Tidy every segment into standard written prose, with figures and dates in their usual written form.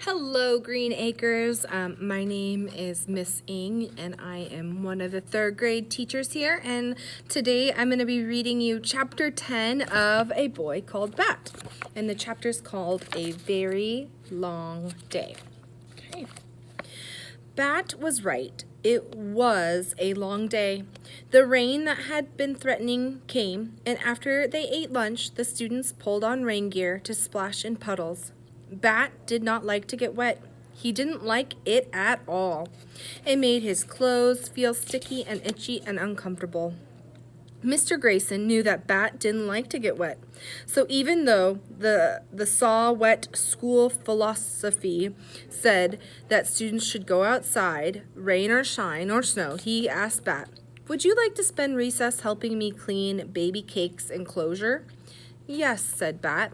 Hello, Green Acres. My name is Miss Ing, and I am one of the third grade teachers here. And today I'm going to be reading you Chapter 10 of A Boy Called Bat. And the chapter is called A Very Long Day. Okay. Bat was right. It was a long day. The rain that had been threatening came, and after they ate lunch, the students pulled on rain gear to splash in puddles. Bat did not like to get wet. He didn't like it at all. It made his clothes feel sticky and itchy and uncomfortable. Mr. Grayson knew that Bat didn't like to get wet. So even though the saw-wet school philosophy said that students should go outside, rain or shine or snow, he asked Bat, "Would you like to spend recess helping me clean baby cake's enclosure?" "Yes," said Bat.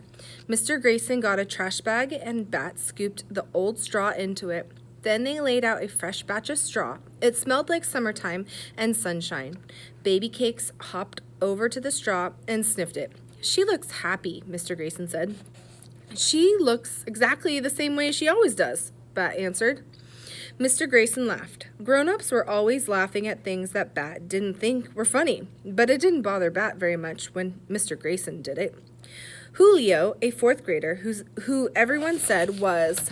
Mr. Grayson got a trash bag and Bat scooped the old straw into it. Then they laid out a fresh batch of straw. It smelled like summertime and sunshine. Baby Cakes hopped over to the straw and sniffed it. "She looks happy," Mr. Grayson said. "She looks exactly the same way she always does," Bat answered. Mr. Grayson laughed. Grown-ups were always laughing at things that Bat didn't think were funny, but it didn't bother Bat very much when Mr. Grayson did it. Julio, a fourth grader who everyone said was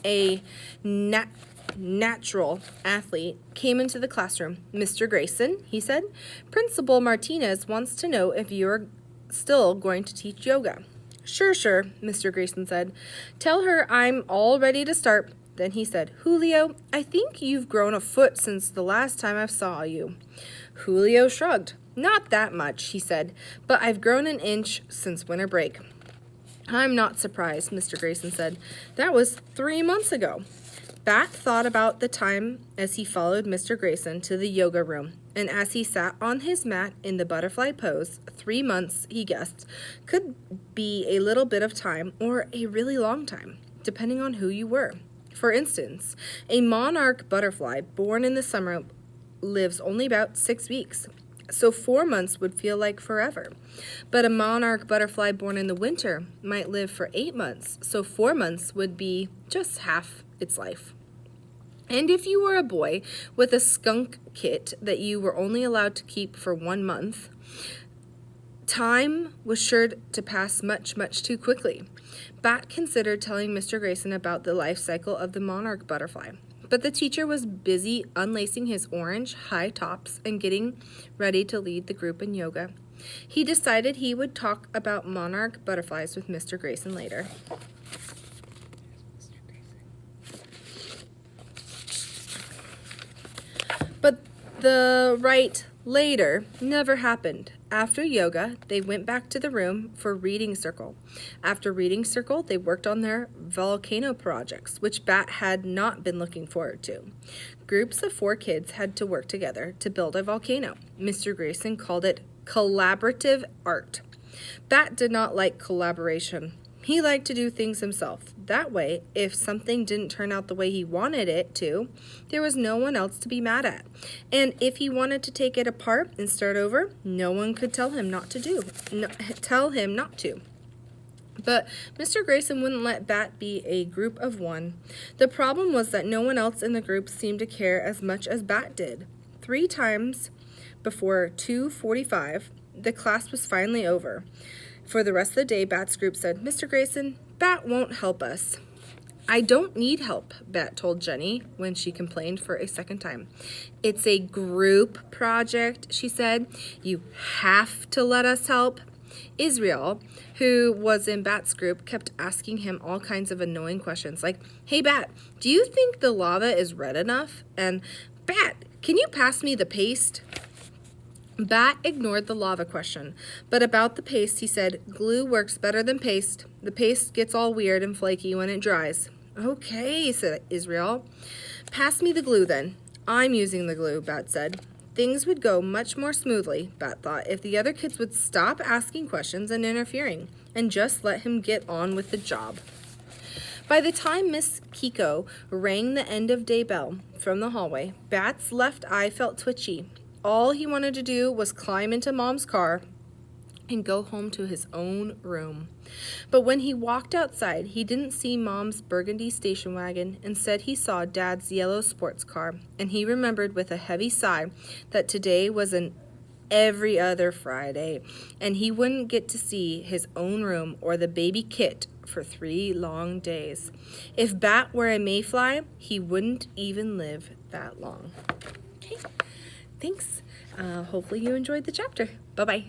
a natural athlete, came into the classroom. "Mr. Grayson," he said, "Principal Martinez wants to know if you're still going to teach yoga." Sure, Mr. Grayson said. "Tell her I'm all ready to start." Then he said, "Julio, I think you've grown a foot since the last time I saw you." Julio shrugged. "Not that much," he said, "but I've grown an inch since winter break." "I'm not surprised," Mr. Grayson said. "That was 3 months ago." Bat thought about the time as he followed Mr. Grayson to the yoga room, and as he sat on his mat in the butterfly pose, 3 months, he guessed, could be a little bit of time or a really long time, depending on who you were. For instance, a monarch butterfly born in the summer lives only about 6 weeks, so 4 months would feel like forever. But a monarch butterfly born in the winter might live for 8 months, so 4 months would be just half its life. And if you were a boy with a skunk kit that you were only allowed to keep for 1 month, time was sure to pass much, much too quickly. Bat considered telling Mr. Grayson about the life cycle of the monarch butterfly, but the teacher was busy unlacing his orange high tops and getting ready to lead the group in yoga. He decided he would talk about monarch butterflies with Mr. Grayson later. But the right later never happened. After yoga, they went back to the room for reading circle. After reading circle, they worked on their volcano projects, which Bat had not been looking forward to. Groups of 4 kids had to work together to build a volcano. Mr. Grayson called it collaborative art. Bat did not like collaboration. He liked to do things himself. That way, if something didn't turn out the way he wanted it to, there was no one else to be mad at. And if he wanted to take it apart and start over, no one could tell him not to. But Mr. Grayson wouldn't let Bat be a group of 1. The problem was that no one else in the group seemed to care as much as Bat did. 3 times before 2:45, the class was finally over. For the rest of the day, Bat's group said, "Mr. Grayson, Bat won't help us." "I don't need help," Bat told Jenny when she complained for a second time. "It's a group project," she said. "You have to let us help." Israel, who was in Bat's group, kept asking him all kinds of annoying questions like, "Hey, Bat, do you think the lava is red enough?" And, "Bat, can you pass me the paste?" Bat ignored the lava question, but about the paste, he said, "Glue works better than paste. The paste gets all weird and flaky when it dries." "Okay," said Israel. "Pass me the glue then." "I'm using the glue," Bat said. Things would go much more smoothly, Bat thought, if the other kids would stop asking questions and interfering, and just let him get on with the job. By the time Miss Kiko rang the end of day bell from the hallway, Bat's left eye felt twitchy. All he wanted to do was climb into Mom's car, and go home to his own room. But when he walked outside, he didn't see Mom's burgundy station wagon. Instead, he saw Dad's yellow sports car, and he remembered with a heavy sigh that today was an every other Friday, and he wouldn't get to see his own room or the baby Kit for 3 long days. If Bat were a mayfly, he wouldn't even live that long. Okay, thanks. Hopefully you enjoyed the chapter. Bye-bye.